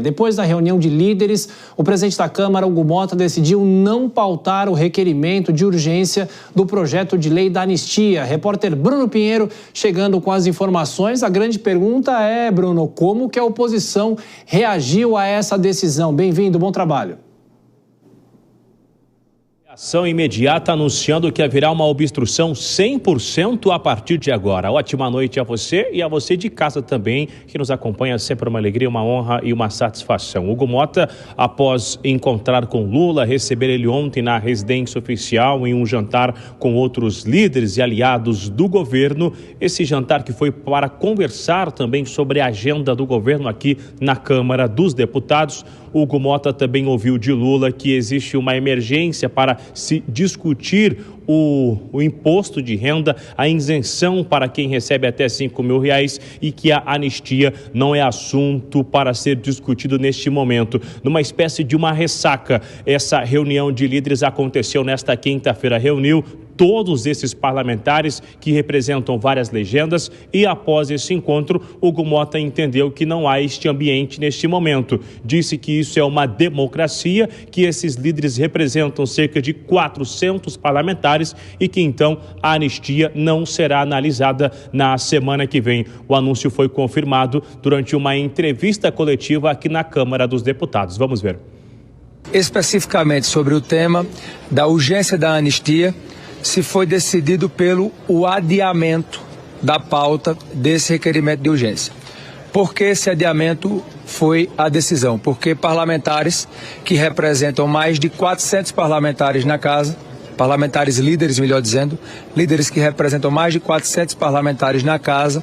Depois da reunião de líderes, o presidente da Câmara, Hugo Motta, decidiu não pautar o requerimento de urgência do projeto de lei da anistia. Repórter Bruno Pinheiro chegando com as informações. A grande pergunta é, Bruno, como que a oposição reagiu a essa decisão? Bem-vindo, bom trabalho. Ação imediata anunciando que haverá uma obstrução 100% a partir de agora. Ótima noite a você e a você de casa também, que nos acompanha, sempre uma alegria, uma honra e uma satisfação. Hugo Motta, após encontrar com Lula, receber ele ontem na residência oficial em um jantar com outros líderes e aliados do governo, esse jantar que foi para conversar também sobre a agenda do governo aqui na Câmara dos Deputados. Hugo Motta também ouviu de Lula que existe uma emergência para se discutir o imposto de renda, a isenção para quem recebe até R$5.000 e que a anistia não é assunto para ser discutido neste momento. Numa espécie de uma ressaca, essa reunião de líderes aconteceu nesta quinta-feira, reuniu todos esses parlamentares que representam várias legendas e após esse encontro, Hugo Motta entendeu que não há este ambiente neste momento. Disse que isso é uma democracia, que esses líderes representam cerca de 400 parlamentares e que então a anistia não será analisada na semana que vem. O anúncio foi confirmado durante uma entrevista coletiva aqui na Câmara dos Deputados. Vamos ver. Especificamente sobre o tema da urgência da anistia, se foi decidido pelo adiamento da pauta desse requerimento de urgência. Por que esse adiamento foi a decisão? Porque parlamentares que representam mais de 400 parlamentares na casa, parlamentares líderes, melhor dizendo, líderes que representam mais de 400 parlamentares na casa,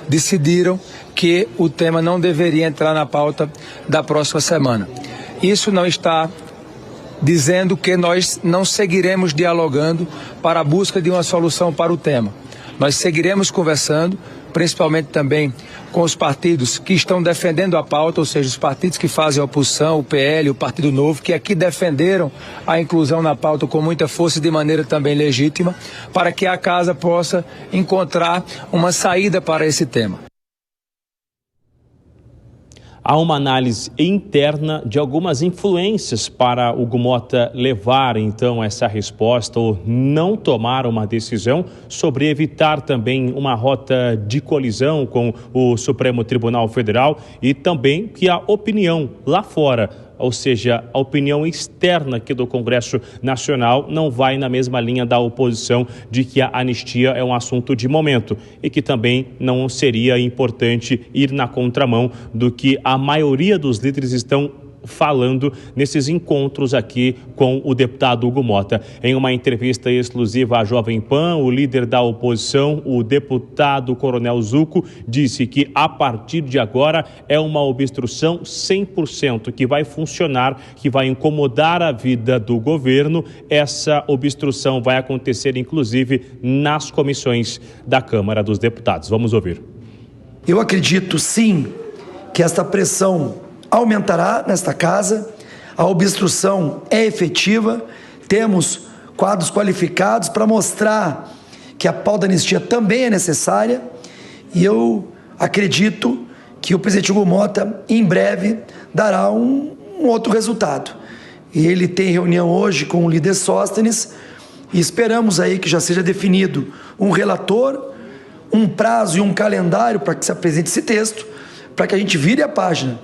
decidiram que o tema não deveria entrar na pauta da próxima semana. Isso não está dizendo que nós não seguiremos dialogando para a busca de uma solução para o tema. Nós seguiremos conversando, principalmente também com os partidos que estão defendendo a pauta, ou seja, os partidos que fazem a oposição, o PL, o Partido Novo, que aqui defenderam a inclusão na pauta com muita força e de maneira também legítima, para que a casa possa encontrar uma saída para esse tema. Há uma análise interna de algumas influências para Hugo Motta levar, então, essa resposta ou não tomar uma decisão sobre evitar também uma rota de colisão com o Supremo Tribunal Federal e também que a opinião lá fora, ou seja, a opinião externa aqui do Congresso Nacional não vai na mesma linha da oposição de que a anistia é um assunto de momento e que também não seria importante ir na contramão do que a maioria dos líderes estão falando nesses encontros aqui com o deputado Hugo Motta. Em uma entrevista exclusiva à Jovem Pan, o líder da oposição, o deputado Coronel Zucco, disse que a partir de agora é uma obstrução 100% que vai funcionar, que vai incomodar a vida do governo. Essa obstrução vai acontecer inclusive nas comissões da Câmara dos Deputados. Vamos ouvir. Eu acredito sim que esta pressão aumentará nesta casa, a obstrução é efetiva, temos quadros qualificados para mostrar que a pauta da anistia também é necessária e eu acredito que o presidente Hugo Motta em breve dará um outro resultado. E ele tem reunião hoje com o líder Sóstenes e esperamos aí que já seja definido um relator, um prazo e um calendário para que se apresente esse texto, para que a gente vire a página.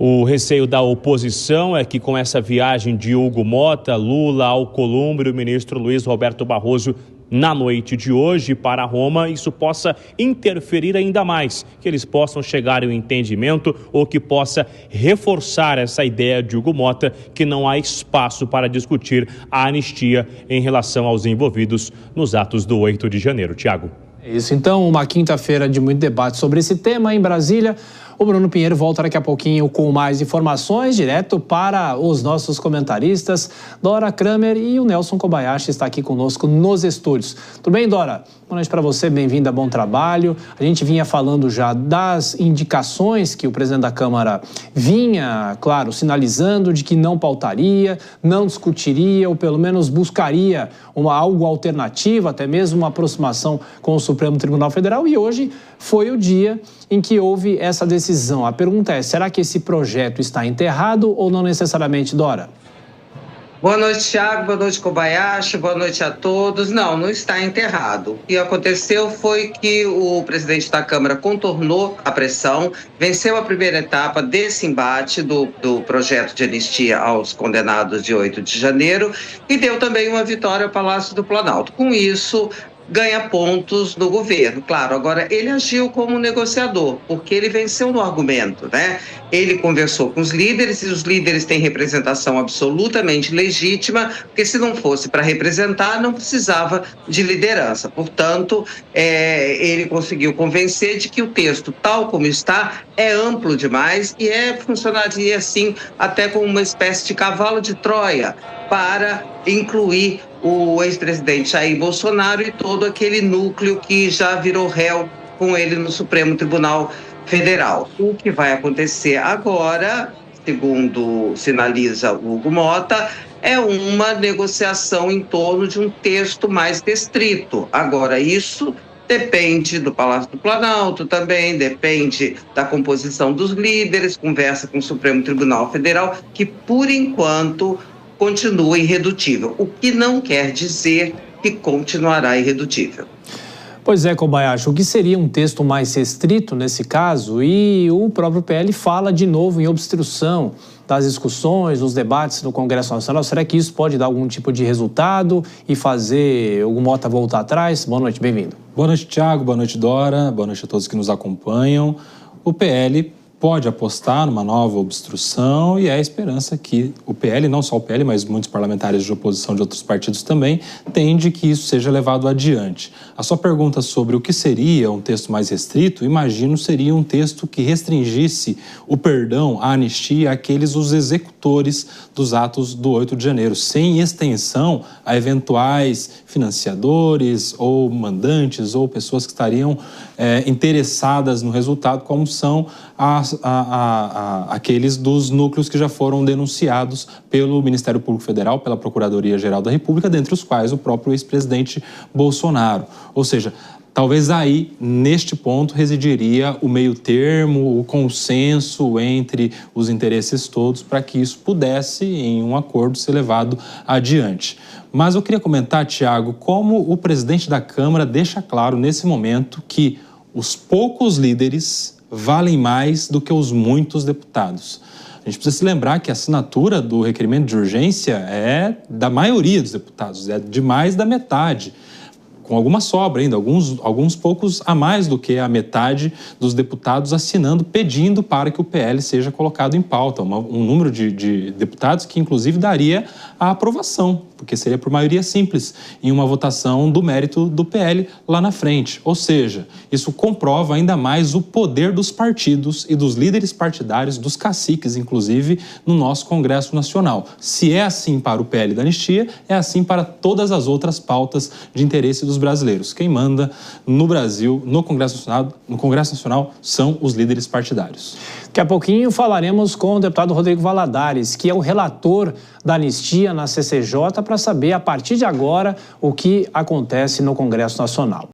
O receio da oposição é que com essa viagem de Hugo Motta, Lula, Alcolumbre e o ministro Luiz Roberto Barroso na noite de hoje para Roma, isso possa interferir ainda mais, que eles possam chegar a um entendimento ou que possa reforçar essa ideia de Hugo Motta que não há espaço para discutir a anistia em relação aos envolvidos nos atos do 8 de janeiro. Tiago. É isso, então, uma quinta-feira de muito debate sobre esse tema em Brasília. O Bruno Pinheiro volta daqui a pouquinho com mais informações, direto para os nossos comentaristas, Dora Kramer, e o Nelson Kobayashi está aqui conosco nos estúdios. Tudo bem, Dora? Boa noite para você, bem-vinda, bom trabalho. A gente vinha falando já das indicações que o presidente da Câmara vinha, claro, sinalizando de que não pautaria, não discutiria ou pelo menos buscaria algo alternativo, até mesmo uma aproximação com o Supremo Supremo Tribunal Federal e hoje foi o dia em que houve essa decisão. A pergunta é, será que esse projeto está enterrado ou não necessariamente, Dora? Boa noite, Thiago. Boa noite, Kobayashi. Boa noite a todos. Não está enterrado. O que aconteceu foi que o presidente da Câmara contornou a pressão, venceu a primeira etapa desse embate do projeto de anistia aos condenados de 8 de janeiro e deu também uma vitória ao Palácio do Planalto. Com isso, ganha pontos no governo. Claro, agora ele agiu como negociador, porque ele venceu no argumento, né? Ele conversou com os líderes e os líderes têm representação absolutamente legítima, porque se não fosse para representar, não precisava de liderança. Portanto, ele conseguiu convencer de que o texto, tal como está, é amplo demais e funcionaria assim até como uma espécie de cavalo de Troia para incluir o ex-presidente Jair Bolsonaro e todo aquele núcleo que já virou réu com ele no Supremo Tribunal Federal. O que vai acontecer agora, segundo sinaliza o Hugo Mota, é uma negociação em torno de um texto mais restrito. Agora, isso depende do Palácio do Planalto também, depende da composição dos líderes, conversa com o Supremo Tribunal Federal, que, por enquanto, continua irredutível, o que não quer dizer que continuará irredutível. Pois é, Kobayashi, o que seria um texto mais restrito nesse caso? E o próprio PL fala de novo em obstrução das discussões, dos debates no Congresso Nacional. Será que isso pode dar algum tipo de resultado e fazer o Mota voltar atrás? Boa noite, bem-vindo. Boa noite, Thiago. Boa noite, Dora. Boa noite a todos que nos acompanham. O PL pode apostar numa nova obstrução e é a esperança que o PL, não só o PL, mas muitos parlamentares de oposição de outros partidos também, tende que isso seja levado adiante. A sua pergunta sobre o que seria um texto mais restrito, imagino seria um texto que restringisse o perdão, a anistia àqueles os executores dos atos do 8 de janeiro, sem extensão a eventuais financiadores ou mandantes ou pessoas que estariam interessadas no resultado, como são aqueles dos núcleos que já foram denunciados pelo Ministério Público Federal, pela Procuradoria-Geral da República, dentre os quais o próprio ex-presidente Bolsonaro. Ou seja, talvez aí, neste ponto, residiria o meio termo, o consenso entre os interesses todos para que isso pudesse, em um acordo, ser levado adiante. Mas eu queria comentar, Thiago, como o presidente da Câmara deixa claro nesse momento que os poucos líderes valem mais do que os muitos deputados. A gente precisa se lembrar que a assinatura do requerimento de urgência é da maioria dos deputados, é de mais da metade, com alguma sobra ainda, alguns poucos a mais do que a metade dos deputados assinando, pedindo para que o PL seja colocado em pauta. Um número de deputados que, inclusive, daria a aprovação, porque seria por maioria simples, em uma votação do mérito do PL lá na frente. Ou seja, isso comprova ainda mais o poder dos partidos e dos líderes partidários, dos caciques, inclusive, no nosso Congresso Nacional. Se é assim para o PL da anistia, é assim para todas as outras pautas de interesse dos brasileiros. Quem manda no Brasil, no Congresso Nacional, são os líderes partidários. Daqui a pouquinho falaremos com o deputado Rodrigo Valadares, que é o relator da anistia na CCJ, para saber, a partir de agora, o que acontece no Congresso Nacional.